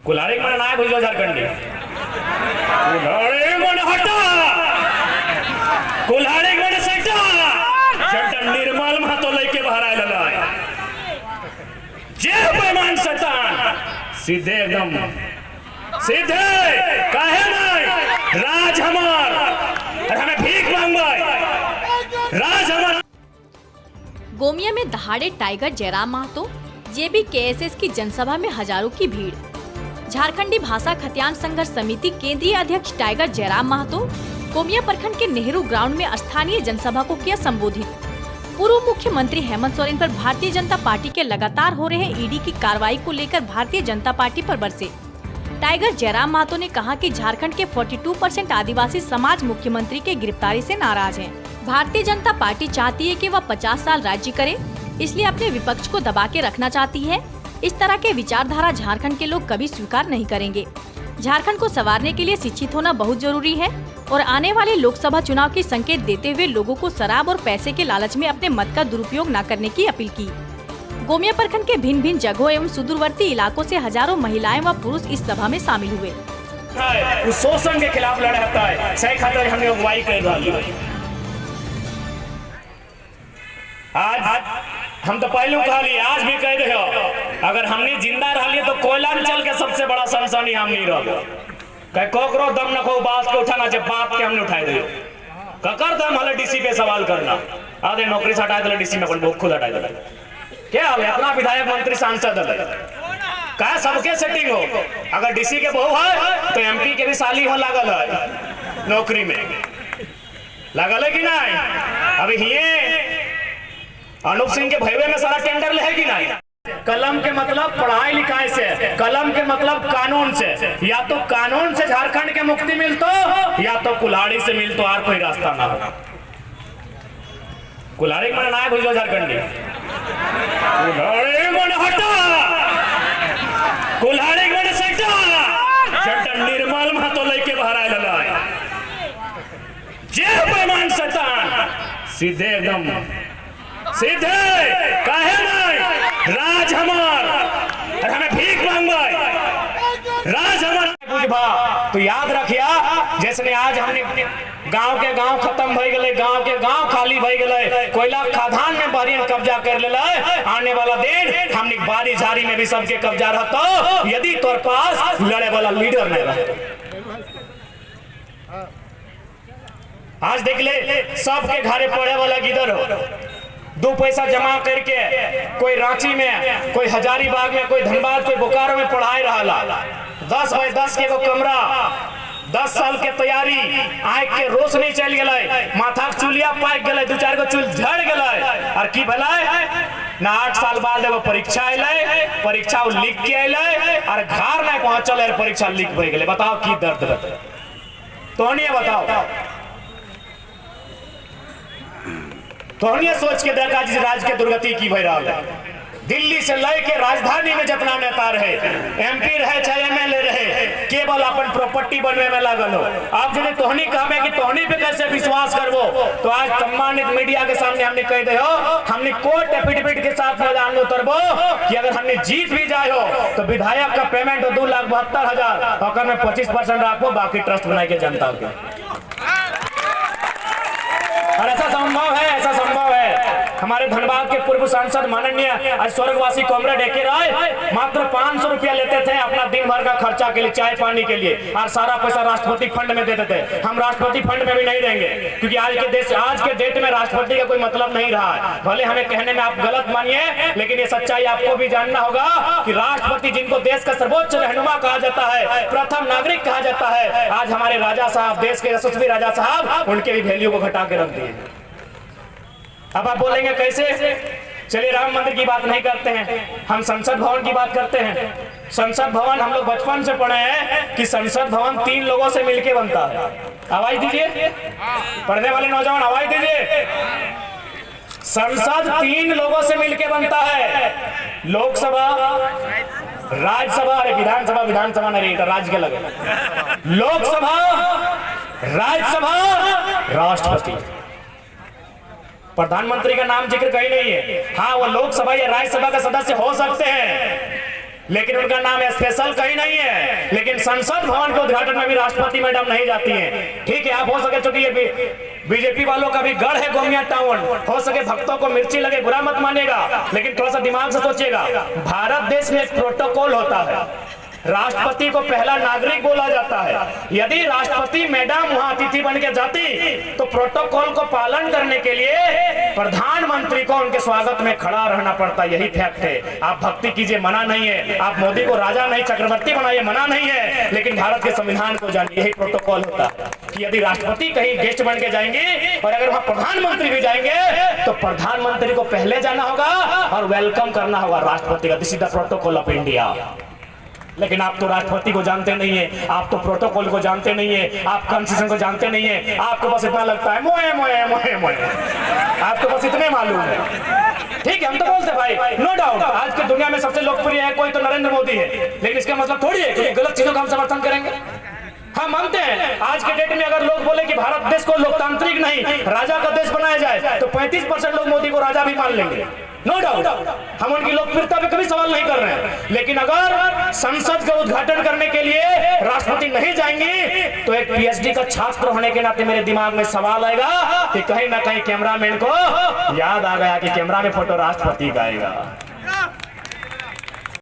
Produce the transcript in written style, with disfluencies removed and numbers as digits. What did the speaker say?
कुल्हाड़ी मन ना भूलो झारखंडी कुल्हाड़ी मन हटा कुल्हाड़ी मन सटा जट निर्मल महतो लेके बाहर आए ललाय जे बेमान शैतान सीधे एकदम सीधे काहे नहीं राज हमार और हमें भीख मांगवाए राज हमार। गोमिया में दहाड़े टाइगर जयराम महतो जेबी केएसएस की जनसभा में हजारों की भीड़। झारखंडी भाषा खतियान संघर्ष समिति केंद्रीय अध्यक्ष टाइगर जयराम महतो गोमिया प्रखंड के नेहरू ग्राउंड में स्थानीय जनसभा को किया संबोधित। पूर्व मुख्यमंत्री हेमंत सोरेन पर भारतीय जनता पार्टी के लगातार हो रहे ईडी की कार्रवाई को लेकर भारतीय जनता पार्टी पर बरसे। टाइगर जयराम महतो ने कहा कि झारखंड के 42% आदिवासी समाज मुख्यमंत्री के गिरफ्तारी से नाराज हैं। भारतीय जनता पार्टी चाहती है कि वह 50 साल राज्य करे, इसलिए अपने विपक्ष को दबा के रखना चाहती है। इस तरह के विचारधारा झारखंड के लोग कभी स्वीकार नहीं करेंगे। झारखंड को संवारने के लिए शिक्षित होना बहुत जरूरी है और आने वाले लोकसभा चुनाव की संकेत देते हुए लोगों को शराब और पैसे के लालच में अपने मत का दुरुपयोग न करने की अपील की। गोमिया प्रखंड के भिन्न भिन्न जगहों एवं सुदूरवर्ती इलाकों से हजारों महिलाएं व पुरुष इस सभा में शामिल हुए। शोषण के खिलाफ लड़ा रहता है, सही खातिर हमने अगुवाई कर रही है। आज हम तो पहले कहा ली, आज भी कह रहे हो, अगर हमने जिंदा रह तो कोयलांचल के सबसे बड़ा सनसनी हम नहीं रह कोकरो दम न को बात के उठाना जब बात के हमने उठाए दियो ककर दम हले डीसी पे सवाल करना आधे नौकरी से हटाए दिले डीसी में अपन खुद हटाए दिले क्या हाल है अपना विधायक मंत्री सांसद है का सबके सेटिंग हो। अगर डीसी के बहू है तो एमपी के भी साली हो लागल है नौकरी में लागल है कि नहीं। अभी ये अनूप सिंह के भैवे में सारा टेंडर ले है कि नहीं। कलम के मतलब पढ़ाई लिखाई से, कलम के मतलब कानून से। या तो कानून से झारखंड के मुक्ति मिलतो या तो कुल्हाड़ी से मिलतो, और कोई रास्ता ना हो। कुल्हाड़ी मन ना भूलो झारखंडी कुल्हाड़ी मन हटा कुल्हाड़ी मन सटा जट निर्मल महतो लेके बाहर आए ललाय जे बेमान शैतान सीधे एकदम सीधे काहे नहीं राज हमार और हमें भीख मांगवाए राज हमार बुझबा। तो याद रखिया जैसे आज हमने गांव के गांव खत्म भई गए, गांव के गांव खाली भई गए, कोयला खादान में बारियन कब्जा कर ले। आने वाला दिन हमने बारी झारी में भी सबके कब्जा रहता यदि तोर पास लड़े वाला लीडर नहीं रहता। आज देख ले सबके घरे पड़े वाला गिदर हो, 2 पैसा जमा करके कोई रांची में, कोई हजारीबाग में, कोई धनबाद, कोई बोकारो में पढ़ाई रहा। 10 बाय 10 के वो कमरा, 10 साल के तैयारी, आँख के रोशनी चल गए, माथा चुलिया पाक गए, 2-4 गो चुल झड़ गए और की भला ना 8 साल बाद वो परीक्षा अले, परीक्षा लिख के अले और घर नहीं पहुंचल, परीक्षा लिख भई गए। बताओ की दर्द रहते तो नहीं बताओ। तो सोच के देखा जिस राज्य के दुर्गति की भई रहा है। दिल्ली से लेके राजधानी में जितना नेता रहे, एमपी रहे चाहे एमएलए रहे, केवल अपन प्रॉपर्टी बनने में लागल हो। आप जो तोहनी कहबे कि तोहनी पे कैसे विश्वास करबो, तो आज सम्मानित मीडिया के सामने हमने कह दे हो, हमने कोर्ट एफिडेविट के साथ मैदान में उतरबो कि अगर हमने जीत भी जाए हो तो विधायक का पेमेंट हो 2,72,000 और में 25% रखो, बाकी ट्रस्ट बनाए के जनता के। और ऐसा संभव है, ऐसा संभव है। हमारे धनबाद के पूर्व सांसद माननीय आज स्वर्गवासी कॉमरेड एके राय मात्र 500 रुपया लेते थे अपना दिन भर का खर्चा के लिए, चाय पानी के लिए, और सारा पैसा राष्ट्रपति फंड में देते थे। हम राष्ट्रपति फंड में भी नहीं देंगे क्योंकि आज के डेट में राष्ट्रपति का कोई मतलब नहीं रहा है। भले हमें कहने में आप गलत मानिए, लेकिन ये सच्चाई आपको भी जानना होगा कि राष्ट्रपति जिनको देश का सर्वोच्च रहनुमा कहा जाता है, प्रथम नागरिक कहा जाता है, आज हमारे राजा साहब, देश के यशस्वी राजा साहब, उनके भी वैल्यू को घटा के रख दिए। अब आप बोलेंगे कैसे? चलिए राम मंदिर की बात नहीं करते हैं, हम संसद भवन की बात करते हैं। संसद भवन हम लोग बचपन से पढ़े हैं कि संसद भवन 3 लोगों से मिलके बनता है। आवाज दीजिए, पढ़ने वाले नौजवान आवाज दीजिए। संसद 3 लोगों से मिलके बनता है, लोकसभा, राज्यसभा, अरे विधानसभा, विधानसभा नहीं, राज्य के लगे, लोकसभा, राज्यसभा, राष्ट्रपति। प्रधानमंत्री का नाम जिक्र कहीं नहीं है। हाँ, वो लोकसभा या राज्यसभा का सदस्य हो सकते हैं, लेकिन उनका नाम स्पेशल कहीं नहीं है। लेकिन संसद भवन के उद्घाटन में भी राष्ट्रपति मैडम नहीं जाती हैं। ठीक है, आप हो सके, चूंकि ये बीजेपी वालों का भी गढ़ है गोमिया टाउन, हो सके भक्तों को मिर्ची लगे, बुरा मत मानेगा, लेकिन थोड़ा सा दिमाग से सोचिएगा। भारत देश में एक प्रोटोकॉल होता है, राष्ट्रपति को पहला नागरिक बोला जाता है। यदि राष्ट्रपति मैडम वहां अतिथि बन के जाती तो प्रोटोकॉल को पालन करने के लिए प्रधानमंत्री को उनके स्वागत में खड़ा रहना पड़ता। यही फैक्ट है। आप भक्ति कीजिए, मना नहीं है, आप मोदी को राजा नहीं चक्रवर्ती बनाइए, मना नहीं है, लेकिन भारत के संविधान को जानिए। यही प्रोटोकॉल होता है कि यदि राष्ट्रपति कहीं गेस्ट बन के जाएंगे और अगर वहां प्रधानमंत्री भी जाएंगे तो प्रधानमंत्री को पहले जाना होगा और वेलकम करना होगा राष्ट्रपति का। This is the protocol of India. लेकिन आप तो राष्ट्रपति को जानते नहीं है, आप तो प्रोटोकॉल को जानते नहीं है, आप कॉन्स्टिट्यूशन को जानते नहीं है। आपको बस इतना लगता है मोए मोए मोए मोए, आपको बस इतने मालूम है। ठीक है, हम तो बोलते भाई, नो डाउट आज की दुनिया में सबसे लोकप्रिय है कोई तो नरेंद्र मोदी है, लेकिन इसका मतलब थोड़ी है कि गलत चीजों का हम समर्थन करेंगे। हम मानते हैं आज के डेट में अगर लोग बोले कि भारत देश को लोकतांत्रिक नहीं राजा का देश बनाया जाए तो 35% लोग मोदी को राजा भी मान लेंगे। नो डाउट, हम उनकी लोकप्रियता पे कभी सवाल नहीं कर रहे हैं। लेकिन अगर संसद का उद्घाटन करने के लिए राष्ट्रपति नहीं जाएंगे तो एक पीएचडी का छात्र होने के नाते मेरे दिमाग में सवाल आएगा कि कहीं ना कहीं कैमरामैन को याद आ गया कि कैमरा में फोटो राष्ट्रपति का आएगा।